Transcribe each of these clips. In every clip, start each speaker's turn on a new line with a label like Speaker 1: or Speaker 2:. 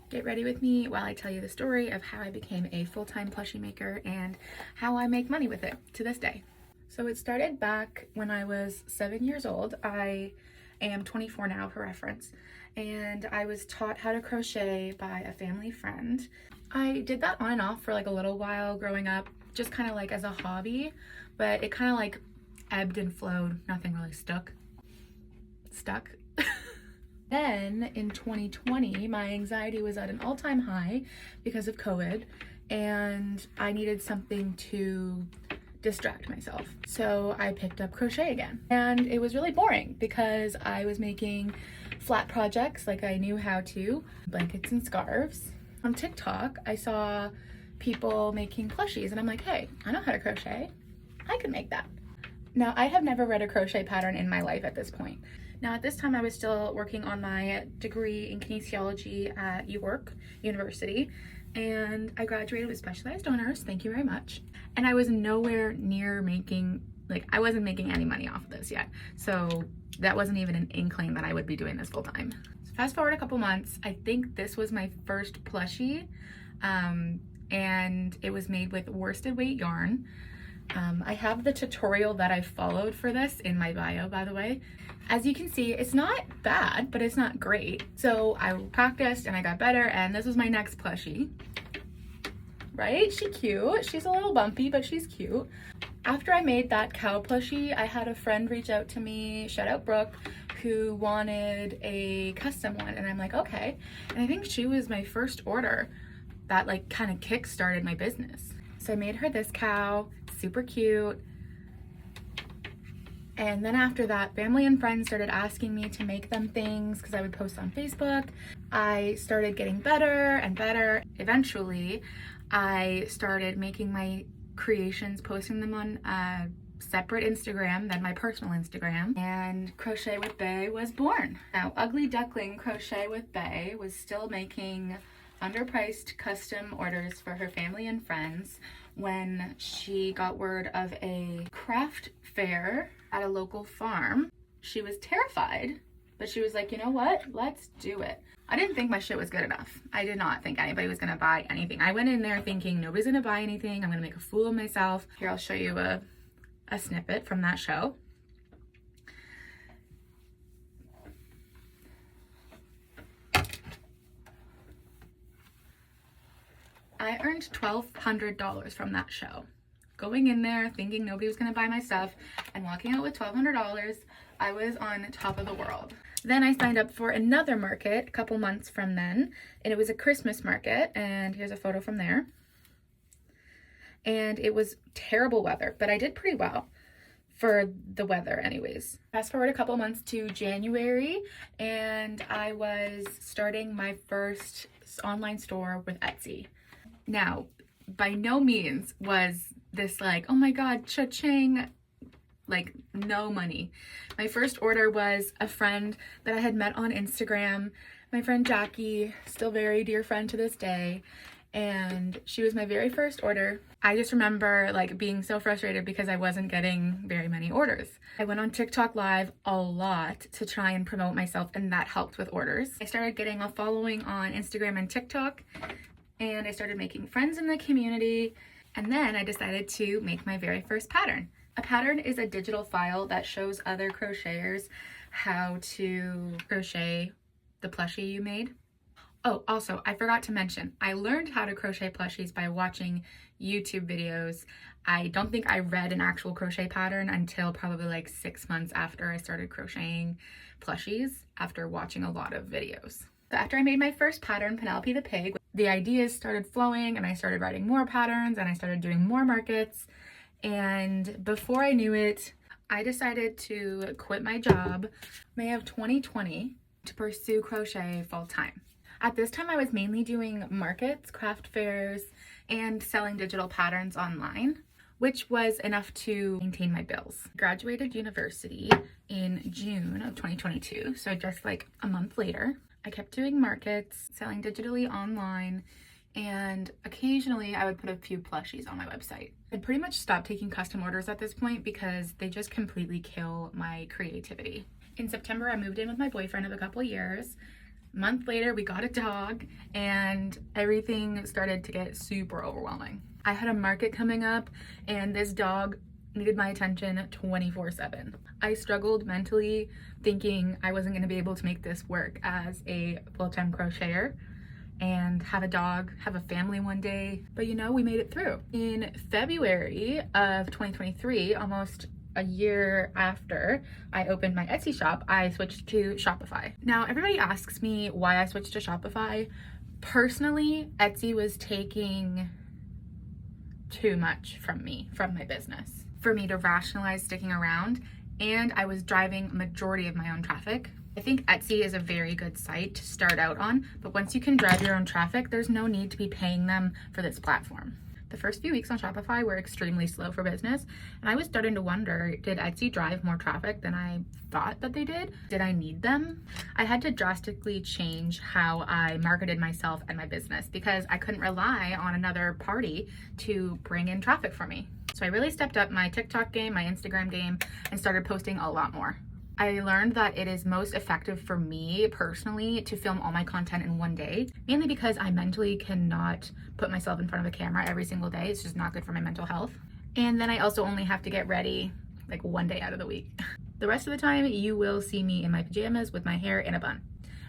Speaker 1: Get ready with me while I tell you the story of how I became a full-time plushie maker and how I make money with it to this day. So it started back when I was 7 years old. I am 24 now for reference, and I was taught how to crochet by a family friend. I did that on and off for like a little while growing up, just kind of like as a hobby, but it kind of like ebbed and flowed. Nothing really stuck. Then in 2020, my anxiety was at an all-time high because of COVID, and I needed something to distract myself. So I picked up crochet again, and it was really boring because I was making flat projects like I knew how to, blankets and scarves. On TikTok, I saw people making plushies, and I'm like, hey, I know how to crochet. I could make that. Now, I have never read a crochet pattern in my life at this point. Now, at this time, I was still working on my degree in kinesiology at York University, and I graduated with specialized honors. Thank you very much. And I was nowhere near making, I wasn't making any money off of this yet. So that wasn't even an inkling that I would be doing this full time. So fast forward a couple months, I think this was my first plushie, and it was made with worsted weight yarn. I have the tutorial that I followed for this in my bio, by the way. As you can see, it's not bad, but it's not great. So I practiced and I got better, and this was my next plushie. Right? She's cute. She's a little bumpy, but she's cute. After I made that cow plushie, I had a friend reach out to me, shout out Brooke, who wanted a custom one, and I'm like, okay. And I think she was my first order that kind of kick-started my business. So I made her this cow, super cute. And then after that, family and friends started asking me to make them things because I would post on Facebook. I started getting better and better. Eventually, I started making my creations, posting them on a separate Instagram than my personal Instagram, and Crochet with Bae was born. Now, Ugly Duckling Crochet with Bae was still making underpriced custom orders for her family and friends when she got word of a craft fair at a local farm. She was terrified, but she was like, you know what? Let's do it. I didn't think my shit was good enough. I did not think anybody was gonna buy anything. I went in there thinking nobody's gonna buy anything. I'm gonna make a fool of myself. Here, I'll show you a snippet from that show. I earned $1,200 from that show. Going in there thinking nobody was gonna buy my stuff and walking out with $1,200, I was on top of the world. Then I signed up for another market a couple months from then, and it was a Christmas market, and here's a photo from there. And it was terrible weather, but I did pretty well for the weather anyways. Fast forward a couple months to January, and I was starting my first online store with Etsy. Now, by no means was this oh my God, cha-ching, no money. My first order was a friend that I had met on Instagram, my friend Jackie, still very dear friend to this day, and she was my very first order. I just remember being so frustrated because I wasn't getting very many orders. I went on TikTok live a lot to try and promote myself, and that helped with orders. I started getting a following on Instagram and TikTok, and I started making friends in the community, and then I decided to make my very first pattern. A pattern is a digital file that shows other crocheters how to crochet the plushie you made. Oh, also, I forgot to mention, I learned how to crochet plushies by watching YouTube videos. I don't think I read an actual crochet pattern until probably 6 months after I started crocheting plushies, after watching a lot of videos. So after I made my first pattern, Penelope the Pig, the ideas started flowing, and I started writing more patterns, and I started doing more markets. And before I knew it, I decided to quit my job May of 2020 to pursue crochet full time. At this time, I was mainly doing markets, craft fairs, and selling digital patterns online, which was enough to maintain my bills. Graduated university in June of 2022, so just a month later. I kept doing markets, selling digitally online, and occasionally I would put a few plushies on my website. I'd pretty much stopped taking custom orders at this point because they just completely kill my creativity. In September, I moved in with my boyfriend of a couple years. A month later, we got a dog and everything started to get super overwhelming. I had a market coming up and this dog needed my attention 24/7. I struggled mentally thinking I wasn't going to be able to make this work as a full-time crocheter and have a dog, have a family one day. But you know, we made it through. In February of 2023, almost a year after I opened my Etsy shop, I switched to Shopify. Now, everybody asks me why I switched to Shopify. Personally, Etsy was taking too much from me, from my business, for me to rationalize sticking around, and I was driving a majority of my own traffic. I think Etsy is a very good site to start out on, but once you can drive your own traffic, there's no need to be paying them for this platform. The first few weeks on Shopify were extremely slow for business, and I was starting to wonder, did Etsy drive more traffic than I thought that they did? Did I need them? I had to drastically change how I marketed myself and my business because I couldn't rely on another party to bring in traffic for me. So I really stepped up my TikTok game, my Instagram game, and started posting a lot more. I learned that it is most effective for me personally to film all my content in one day, mainly because I mentally cannot put myself in front of a camera every single day. It's just not good for my mental health. And then I also only have to get ready like one day out of the week. The rest of the time, you will see me in my pajamas with my hair in a bun.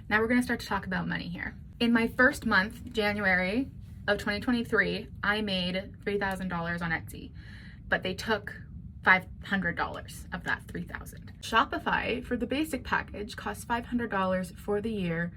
Speaker 1: Now we're gonna start to talk about money here. In my first month, January of 2023, I made $3,000 on Etsy, but they took $500 of that $3,000. Shopify for the basic package costs $500 for the year,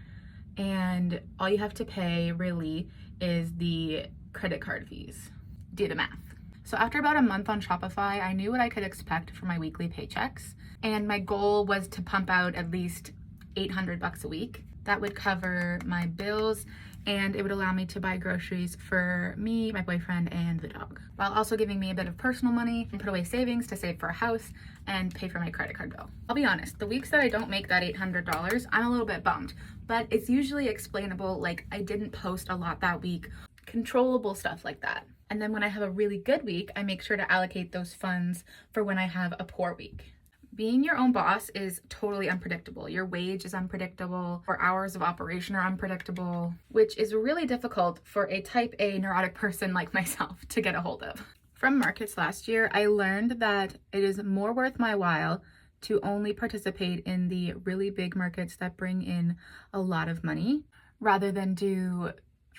Speaker 1: and all you have to pay really is the credit card fees. Do the math. So after about a month on Shopify, I knew what I could expect for my weekly paychecks, and my goal was to pump out at least $800 a week. That would cover my bills, and it would allow me to buy groceries for me, my boyfriend, and the dog, while also giving me a bit of personal money and put away savings to save for a house and pay for my credit card bill. I'll be honest, the weeks that I don't make that $800, I'm a little bit bummed, but it's usually explainable, like I didn't post a lot that week, controllable stuff like that. And then when I have a really good week, I make sure to allocate those funds for when I have a poor week. Being your own boss is totally unpredictable. Your wage is unpredictable, or hours of operation are unpredictable, which is really difficult for a type A neurotic person like myself to get a hold of. From markets last year, I learned that it is more worth my while to only participate in the really big markets that bring in a lot of money, rather than do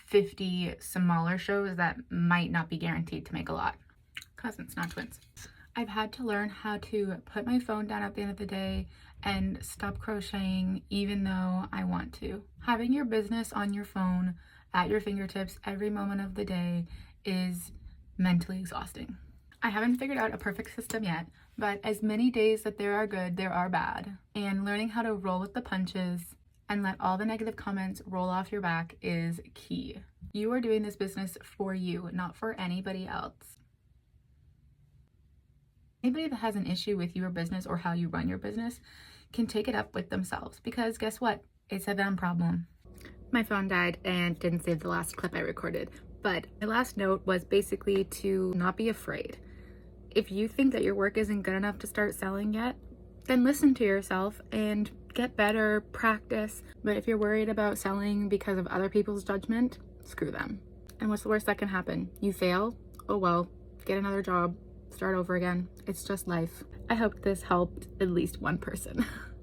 Speaker 1: 50 smaller shows that might not be guaranteed to make a lot. Cousins, not twins. I've had to learn how to put my phone down at the end of the day and stop crocheting even though I want to. Having your business on your phone at your fingertips every moment of the day is mentally exhausting. I haven't figured out a perfect system yet, but as many days that there are good, there are bad. And learning how to roll with the punches and let all the negative comments roll off your back is key. You are doing this business for you, not for anybody else. Anybody that has an issue with your business or how you run your business can take it up with themselves, because guess what? It's a them problem. My phone died and didn't save the last clip I recorded, but my last note was basically to not be afraid. If you think that your work isn't good enough to start selling yet, then listen to yourself and get better, practice. But if you're worried about selling because of other people's judgment, screw them. And what's the worst that can happen? You fail? Oh well, get another job. Start over again. It's just life. I hope this helped at least one person.